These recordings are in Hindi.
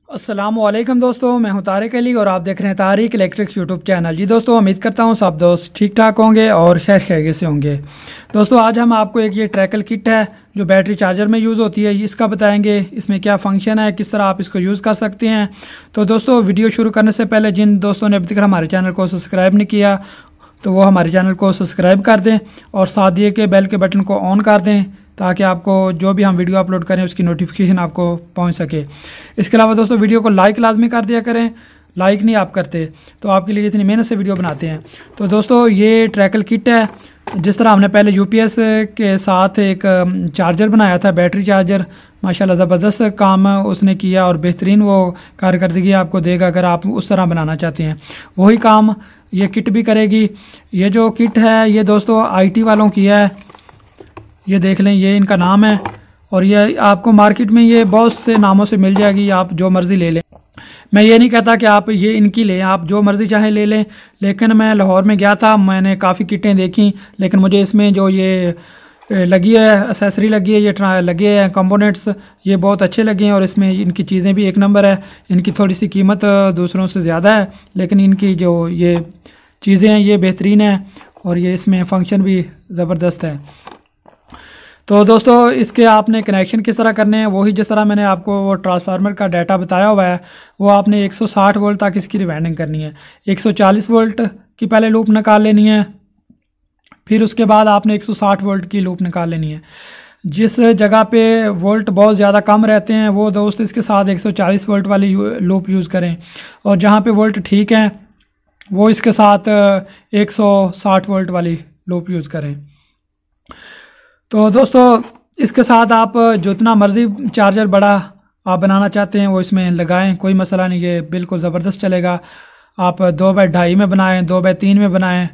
अस्सलामुअलैकुम दोस्तों, मैं हूं तारिक अली और आप देख रहे हैं तारिक इलेक्ट्रिक यूट्यूब चैनल। जी दोस्तों, उम्मीद करता हूं सब दोस्त ठीक ठाक होंगे और खैर खैरियत से होंगे। दोस्तों, आज हम आपको एक ये ट्रैकल किट है जो बैटरी चार्जर में यूज़ होती है, इसका बताएंगे इसमें क्या फ़ंक्शन है, किस तरह आप इसको यूज़ कर सकते हैं। तो दोस्तों, वीडियो शुरू करने से पहले जिन दोस्तों ने अभी तक हमारे चैनल को सब्सक्राइब नहीं किया तो वो हमारे चैनल को सब्सक्राइब कर दें और साथ दिए के बेल के बटन को ऑन कर दें ताकि आपको जो भी हम वीडियो अपलोड करें उसकी नोटिफिकेशन आपको पहुंच सके। इसके अलावा दोस्तों, वीडियो को लाइक लाजमी कर दिया करें, लाइक नहीं आप करते तो आपके लिए इतनी मेहनत से वीडियो बनाते हैं। तो दोस्तों, ये ट्रैकल किट है। जिस तरह हमने पहले यूपीएस के साथ एक चार्जर बनाया था, बैटरी चार्जर, माशाल्लाह ज़बरदस्त काम उसने किया और बेहतरीन वो कारकर्दगी आपको देगा अगर आप उस तरह बनाना चाहते हैं। वही काम ये किट भी करेगी। ये जो किट है ये दोस्तों आईटी वालों की है, ये देख लें, ये इनका नाम है और ये आपको मार्केट में ये बहुत से नामों से मिल जाएगी, आप जो मर्ज़ी ले लें। मैं ये नहीं कहता कि आप ये इनकी लें, आप जो मर्ज़ी चाहे ले लें, लेकिन मैं लाहौर में गया था, मैंने काफ़ी किटें देखी, लेकिन मुझे इसमें जो ये लगी है एसेसरी लगी है, ये लगे हैं कंपोनेंट्स, ये बहुत अच्छे लगे हैं और इसमें इनकी चीज़ें भी एक नंबर है। इनकी थोड़ी सी कीमत दूसरों से ज़्यादा है, लेकिन इनकी जो ये चीज़ें हैं ये बेहतरीन है और ये इसमें फ़ंक्शन भी ज़बरदस्त है। तो दोस्तों, इसके आपने कनेक्शन किस तरह करने हैं, वही जिस तरह मैंने आपको वो ट्रांसफार्मर का डाटा बताया हुआ है, वो आपने 160 वोल्ट तक इसकी रिवाइंडिंग करनी है। 140 वोल्ट की पहले लूप निकाल लेनी है, फिर उसके बाद आपने 160 वोल्ट की लूप निकाल लेनी है। जिस जगह पे वोल्ट बहुत ज़्यादा कम रहते हैं वो दोस्त इसके साथ 140 वोल्ट वाली लूप यूज़ करें, और जहाँ पे वोल्ट ठीक हैं वो इसके साथ 160 वोल्ट वाली लूप यूज़ करें। तो दोस्तों, इसके साथ आप जितना मर्ज़ी चार्जर बड़ा आप बनाना चाहते हैं वो इसमें लगाएं, कोई मसला नहीं, ये बिल्कुल ज़बरदस्त चलेगा। आप 2x2.5 में बनाएं, 2x3 में बनाएं,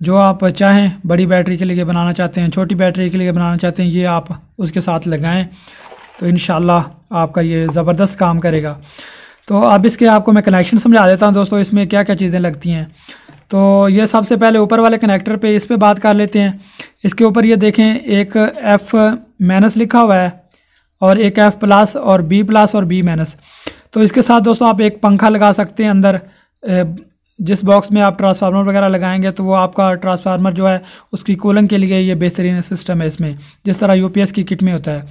जो आप चाहें। बड़ी बैटरी के लिए बनाना चाहते हैं, छोटी बैटरी के लिए बनाना चाहते हैं, ये आप उसके साथ लगाएं तो इंशाल्लाह आपका ये ज़बरदस्त काम करेगा। तो अब इसके आपको मैं कनेक्शन समझा देता हूं दोस्तों, इसमें क्या क्या चीज़ें लगती हैं। तो ये सबसे पहले ऊपर वाले कनेक्टर पे इस पे बात कर लेते हैं। इसके ऊपर ये देखें, एक F- लिखा हुआ है और एक F+ और B+ और B-। तो इसके साथ दोस्तों आप एक पंखा लगा सकते हैं अंदर। जिस बॉक्स में आप ट्रांसफार्मर वगैरह लगाएंगे तो वो आपका ट्रांसफार्मर जो है उसकी कूलिंग के लिए ये बेहतरीन सिस्टम है इसमें, जिस तरह यूपीएस की किट में होता है।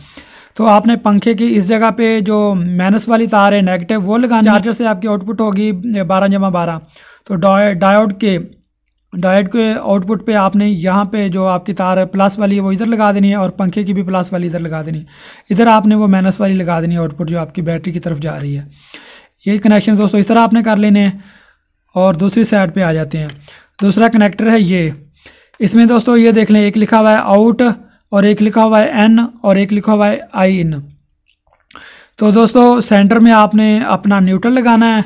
तो आपने पंखे की इस जगह पे जो माइनस वाली तार है नेगेटिव वो लगानी। चार्जर से आपकी आउटपुट होगी 12/12। तो डायोड के आउटपुट पे आपने यहाँ पे जो आपकी तार है प्लस वाली है वो इधर लगा देनी है और पंखे की भी प्लस वाली इधर लगा देनी है। इधर आपने वो माइनस वाली लगा देनी है आउटपुट जो आपकी बैटरी की तरफ जा रही है। ये कनेक्शन दोस्तों इस तरह आपने कर लेने हैं। और दूसरी साइड पे आ जाते हैं, दूसरा कनेक्टर है ये। इसमें दोस्तों ये देख लें, एक लिखा हुआ है आउट और एक लिखा हुआ है एन और एक लिखा हुआ है आई इन। तो दोस्तों, सेंटर में आपने अपना न्यूट्रल लगाना है,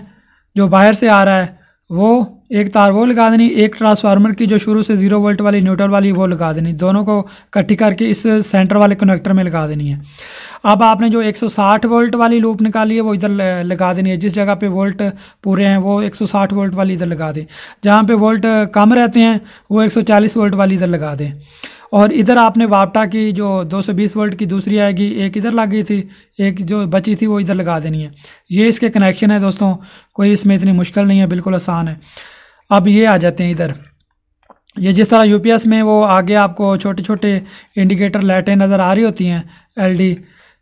जो बाहर से आ रहा है वो एक तार वो लगा देनी, एक ट्रांसफार्मर की जो शुरू से 0 वोल्ट वाली न्यूट्रल वाली वो लगा देनी, दोनों को इकट्ठी करके इस सेंटर वाले कनेक्टर में लगा देनी है। अब आपने जो 160 वोल्ट वाली लूप निकाली है वो इधर लगा देनी है। जिस जगह पे वोल्ट पूरे हैं वो 160 वोल्ट वाली इधर लगा दें, जहाँ पे वोल्ट कम रहते हैं वो 140 वोल्ट वाली इधर लगा दें। और इधर आपने वापटा की जो 220 वोल्ट की दूसरी आएगी, एक इधर लग गई थी, एक जो बची थी वो इधर लगा देनी है। ये इसके कनेक्शन है दोस्तों, कोई इसमें इतनी मुश्किल नहीं है, बिल्कुल आसान है। अब ये आ जाते हैं इधर। ये जिस तरह यूपीएस में वो आगे आपको छोटे छोटे इंडिकेटर लाइटें नज़र आ रही होती हैं एलडी,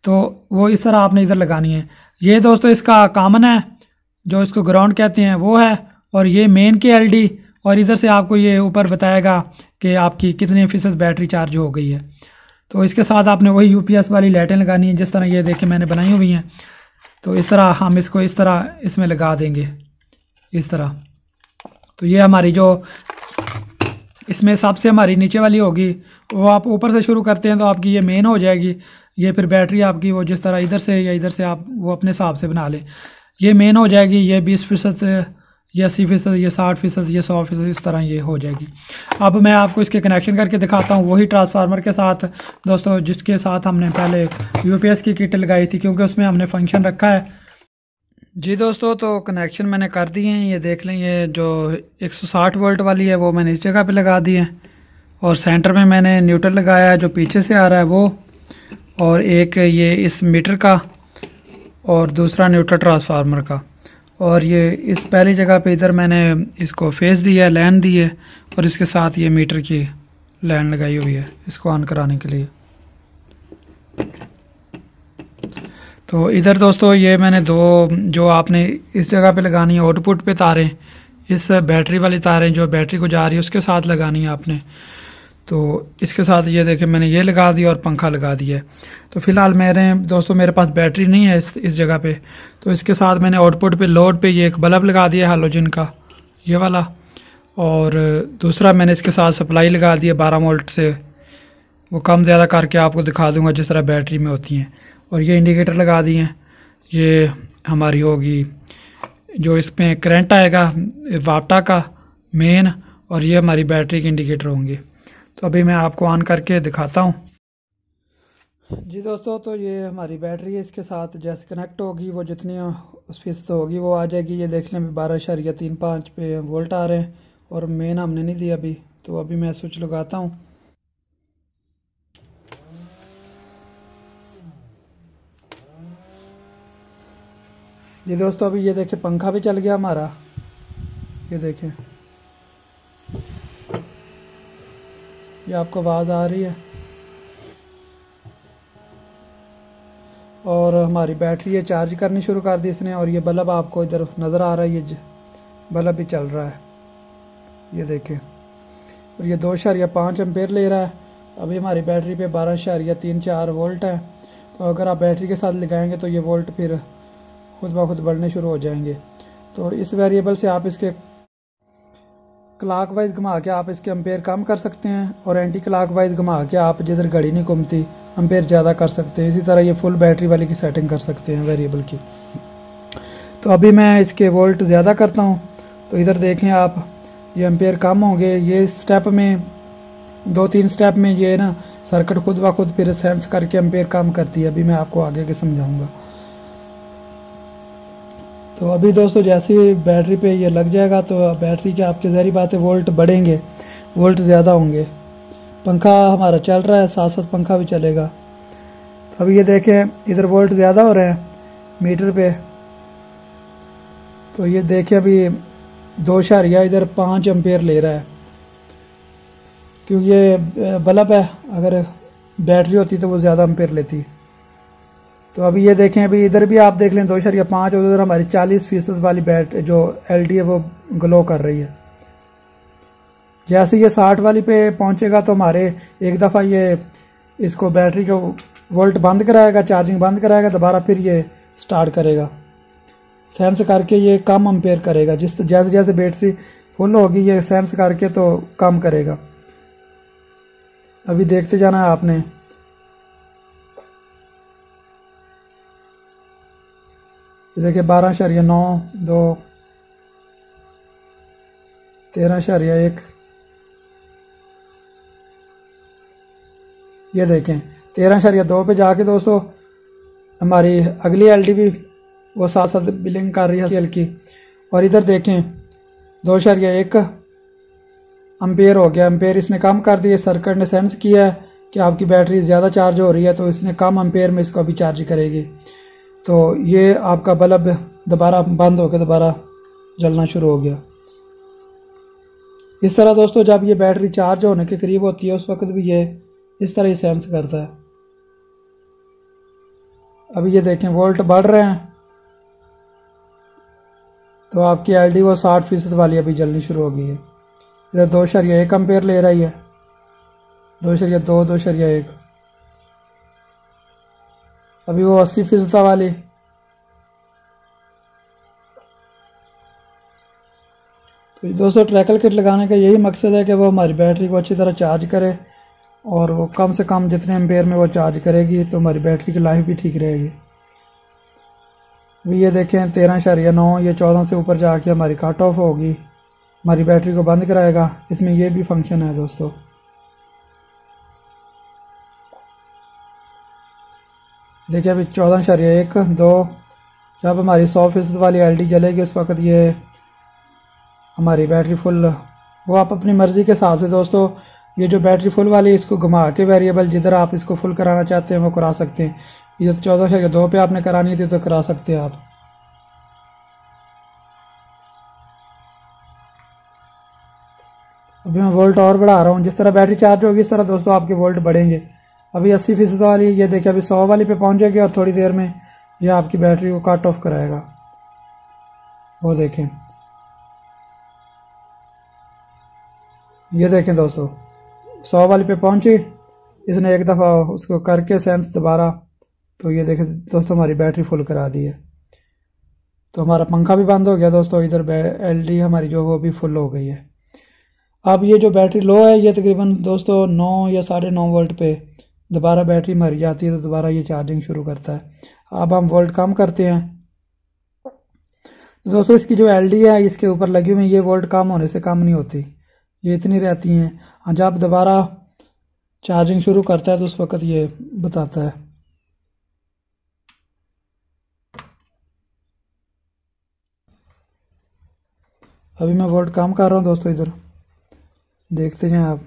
तो वो इस तरह आपने इधर लगानी है। ये दोस्तों इसका कॉमन है, जो इसको ग्राउंड कहते हैं वो है, और ये मेन की एलडी, और इधर से आपको ये ऊपर बताएगा कि आपकी कितने फीसद बैटरी चार्ज हो गई है। तो इसके साथ आपने वही यूपीएस वाली लाइटें लगानी है, जिस तरह ये देखें मैंने बनाई हुई हैं। तो इस तरह हम इसको इस तरह इसमें लगा देंगे, इस तरह। तो ये हमारी जो इसमें सबसे हमारी नीचे वाली होगी वो आप ऊपर से शुरू करते हैं तो आपकी ये मेन हो जाएगी। ये फिर बैटरी आपकी वो जिस तरह इधर से या इधर से आप वो अपने हिसाब से बना लें, ये मेन हो जाएगी। ये 20%, ये 80%, ये 60%, ये 100%, इस तरह ये हो जाएगी। अब मैं आपको इसके कनेक्शन करके दिखाता हूँ वही ट्रांसफार्मर के साथ दोस्तों, जिसके साथ हमने पहले यूपीएस की किट लगाई थी, क्योंकि उसमें हमने फंक्शन रखा है। जी दोस्तों, तो कनेक्शन मैंने कर दिए हैं, ये देख लें। ये जो 160 वोल्ट वाली है वो मैंने इस जगह पे लगा दी है, और सेंटर में मैंने न्यूट्रल लगाया है जो पीछे से आ रहा है वो, और एक ये इस मीटर का और दूसरा न्यूट्रल ट्रांसफार्मर का। और ये इस पहली जगह पे इधर मैंने इसको फेस दिया है, लाइन दी है, और इसके साथ ये मीटर की लाइन लगाई हुई है इसको ऑन कराने के लिए। तो इधर दोस्तों ये मैंने दो जो आपने इस जगह पे लगानी है आउटपुट पे तारें, इस बैटरी वाली तारें जो बैटरी को जा रही है उसके साथ लगानी है आपने। तो इसके साथ ये देखें मैंने ये लगा दिया और पंखा लगा दिया है। तो फिलहाल मेरे पास बैटरी नहीं है इस जगह पे, तो इसके साथ मैंने आउटपुट पे लोड पे ये एक बल्ब लगा दिया हैलोजन का, ये वाला। और दूसरा मैंने इसके साथ सप्लाई लगा दी है 12 वोल्ट से, वो कम ज़्यादा करके आपको दिखा दूंगा जिस तरह बैटरी में होती हैं। और ये इंडिकेटर लगा दिए हैं, ये हमारी होगी जो इसमें करंट आएगा वाटा का मेन, और ये हमारी बैटरी के इंडिकेटर होंगे। तो अभी मैं आपको ऑन करके दिखाता हूँ। जी दोस्तों, तो ये हमारी बैटरी है, इसके साथ जैसे कनेक्ट होगी वो जितनी फीसद होगी वो आ जाएगी। ये देख लें 12.35 पे वोल्ट आ रहे हैं, और मेन हमने नहीं दिया अभी। तो अभी मैं स्विच लगाता हूँ। जी दोस्तों, अभी ये देखें पंखा भी चल गया हमारा, ये देखें, ये आपको आवाज़ आ रही है। और हमारी बैटरी ये चार्ज करनी शुरू कर दी इसने, और ये बल्ब आपको इधर नज़र आ रहा है, ये बल्ब भी चल रहा है, ये देखें। और ये 2.5 एम्पेयर ले रहा है। अभी हमारी बैटरी पे 12.34 वोल्ट है। तो अगर आप बैटरी के साथ लगाएंगे तो ये वोल्ट फिर खुद ब खुद बढ़ने शुरू हो जाएंगे। तो इस वेरिएबल से आप इसके क्लॉकवाइज घुमा के आप इसके एम्पेयर कम कर सकते हैं, और एंटी क्लॉकवाइज घुमा के आप जिधर घड़ी नहीं घूमती एम्पेयर ज़्यादा कर सकते हैं। इसी तरह ये फुल बैटरी वाली की सेटिंग कर सकते हैं वेरिएबल की। तो अभी मैं इसके वोल्ट ज़्यादा करता हूँ, तो इधर देखें आप, ये एम्पेयर कम होंगे। ये स्टेप में 2-3 स्टेप में ये ना सर्किट खुद ब खुद फिर सेंस करके एम्पेयर कम करती है। अभी मैं आपको आगे के समझाऊंगा। तो अभी दोस्तों जैसे ही बैटरी पे ये लग जाएगा तो बैटरी के आपके ज़ाहिर बात है वोल्ट बढ़ेंगे, वोल्ट ज़्यादा होंगे। पंखा हमारा चल रहा है, साथ साथ पंखा भी चलेगा। तो अभी ये देखें इधर वोल्ट ज़्यादा हो रहे हैं मीटर पे। तो ये देखें अभी 2.5 एम्पेयर ले रहा है, क्योंकि ये बल्ब है, अगर बैटरी होती तो वो ज़्यादा एम्पेयर लेती। तो अभी ये देखें, अभी इधर भी आप देख लें 2.5, उधर हमारी 40% वाली बैटरी जो एलडी है वो ग्लो कर रही है। जैसे ये 60 वाली पे पहुंचेगा तो हमारे एक दफ़ा ये इसको बैटरी को वोल्ट बंद कराएगा, चार्जिंग बंद कराएगा, दोबारा फिर ये स्टार्ट करेगा, सेंस करके ये कम एम्पेयर करेगा। जैसे जैसे बैटरी फुल होगी ये सेंस करके तो कम करेगा। अभी देखते जाना है आपने। ये देखिए 12.9, 2, 13.1, ये देखें 13.2 पे जाके दोस्तों हमारी अगली एलडी भी वो साथ साथ बिलिंग कर रही है हल्की। और इधर देखें 2.1 एम्पेयर हो गया, एम्पेयर इसने कम कर दिया। सर्किट ने सेंस किया है कि आपकी बैटरी ज़्यादा चार्ज हो रही है, तो इसने कम एम्पेयर में इसको अभी चार्ज करेगी। तो ये आपका बल्ब दोबारा बंद होकर दोबारा जलना शुरू हो गया। इस तरह दोस्तों जब ये बैटरी चार्ज होने के करीब होती है उस वक्त भी ये इस तरह ही सेंस करता है। अभी ये देखें वोल्ट बढ़ रहे हैं, तो आपकी एलडी वो 60% वाली अभी जलनी शुरू हो गई है। इधर 2.1 एम्पेयर ले रही है, 2.2, 2.1। अभी वो 80% वाली। तो दोस्तों ट्रैकल किट लगाने का यही मकसद है कि वो हमारी बैटरी को अच्छी तरह चार्ज करे, और वो कम से कम जितने एम्पेयर में वो चार्ज करेगी तो हमारी बैटरी की लाइफ भी ठीक रहेगी। अभी ये देखें 13.9, ये 14 से ऊपर जाके हमारी कट ऑफ होगी, हमारी बैटरी को बंद कराएगा। इसमें ये भी फंक्शन है दोस्तों। देखिए अभी 14.1, 2, जब हमारी 100% वाली एलडी जलेगी उस वक्त ये हमारी बैटरी फुल। वो आप अपनी मर्ज़ी के हिसाब से दोस्तों ये जो बैटरी फुल वाली इसको घुमा के वेरिएबल जिधर आप इसको फुल कराना चाहते हैं वो करा सकते हैं। ये 14.2 पे आपने करानी थी तो करा सकते हैं आप। अभी मैं वोल्ट और बढ़ा रहा हूँ, जिस तरह बैटरी चार्ज होगी इस तरह दोस्तों आपके वोल्ट बढ़ेंगे। अभी 80% वाली, ये देखिए अभी 100 वाली पे पहुंच जाएगी और थोड़ी देर में ये आपकी बैटरी को कट ऑफ कराएगा। वो देखें, ये देखें दोस्तों 100 वाली पे पहुंची, इसने एक दफ़ा उसको करके सेंस दोबारा, तो ये देखें दोस्तों हमारी बैटरी फुल करा दी है। तो हमारा पंखा भी बंद हो गया दोस्तों, इधर एलडी हमारी जो वो भी फुल हो गई है। अब ये जो बैटरी लो है ये तकरीबन दोस्तों 9 या 9.5 वोल्ट पे दोबारा बैटरी मर जाती है, तो दोबारा ये चार्जिंग शुरू करता है। अब हम वोल्ट कम करते हैं तो दोस्तों इसकी जो एलडी है इसके ऊपर लगी हुई ये वोल्ट कम होने से कम नहीं होती, ये इतनी रहती हैं। जब दोबारा चार्जिंग शुरू करता है तो उस वक्त ये बताता है। अभी मैं वोल्ट कम कर रहा हूँ दोस्तों, इधर देखते हैं आप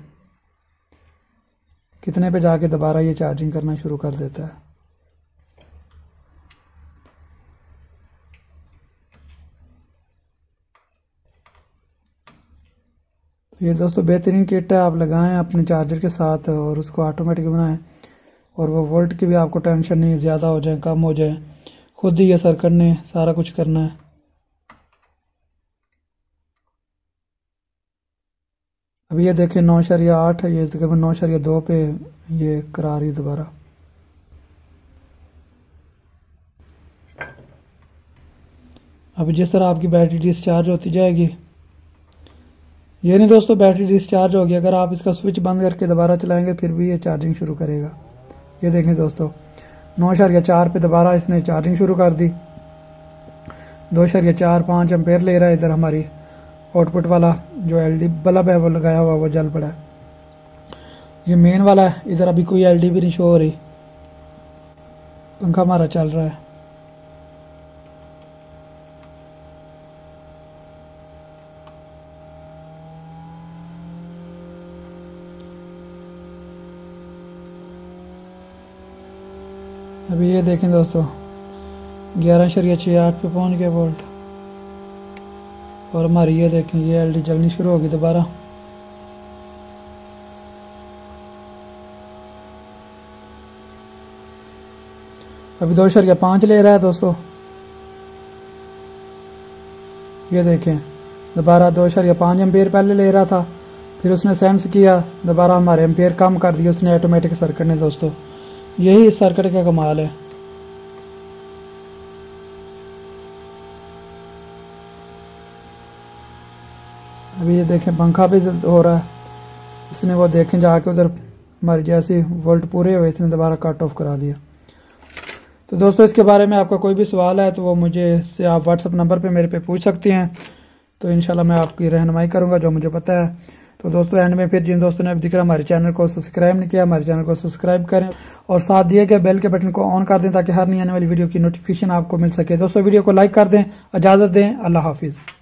कितने पे जाके दोबारा ये चार्जिंग करना शुरू कर देता है। तो ये दोस्तों बेहतरीन किट है, आप लगाएं अपने चार्जर के साथ और उसको ऑटोमेटिक बनाएं, और वो वोल्ट की भी आपको टेंशन नहीं, ज़्यादा हो जाए कम हो जाए, खुद ही ये सर करने सारा कुछ करना है। अभी ये देखें 9.8 है, ये तकरीबन 9.2 पे ये करा रही है दोबारा। अभी जिस तरह आपकी बैटरी डिस्चार्ज होती जाएगी, ये नहीं दोस्तों बैटरी डिस्चार्ज होगी, अगर आप इसका स्विच बंद करके दोबारा चलाएंगे फिर भी ये चार्जिंग शुरू करेगा। ये देखें दोस्तों 9.4 पे दोबारा इसने चार्जिंग शुरू कर दी, 2.45 एम्पेयर ले रहा है। इधर हमारी आउटपुट वाला जो एलडी बल्ब है वो लगाया हुआ वो जल पड़ा है। ये मेन वाला है, इधर अभी कोई एलडी भी नहीं शो हो रही, पंखा हमारा चल रहा है। अभी ये देखें दोस्तों 11.68 पे पहुंच गया वोल्ट, और हमारी ये देखें ये एलडी जलनी शुरू होगी दोबारा। अभी 2.5 ले रहा है दोस्तों, ये देखें दोबारा 2.5 एम्पेयर पहले ले रहा था, फिर उसने सेंस किया दोबारा हमारे एम्पेयर कम कर दिए उसने ऑटोमेटिक सर्किट ने। दोस्तों यही इस सर्किट का कमाल है। अभी ये देखें पंखा भी हो रहा है, इसने वो देखें जाके उधर हमारी जैसे वोल्ट पूरे हुए इसने दोबारा कट ऑफ करा दिया। तो दोस्तों इसके बारे में आपका कोई भी सवाल है तो वो मुझे से आप व्हाट्सअप नंबर पे मेरे पे पूछ सकते हैं, तो इंशाल्लाह मैं आपकी रहनुमाई करूंगा जो मुझे पता है। तो दोस्तों एंड में फिर जिन दोस्तों ने अभी दिख रहा हमारे चैनल को सब्सक्राइब नहीं किया, हमारे चैनल को सब्सक्राइब करें और साथ दिए गए बेल के बटन को ऑन कर दें ताकि हर नई आने वाली वीडियो की नोटिफिकेशन आपको मिल सके। दोस्तों वीडियो को लाइक कर दें, इजाज़त दें, अल्लाह हाफिज़।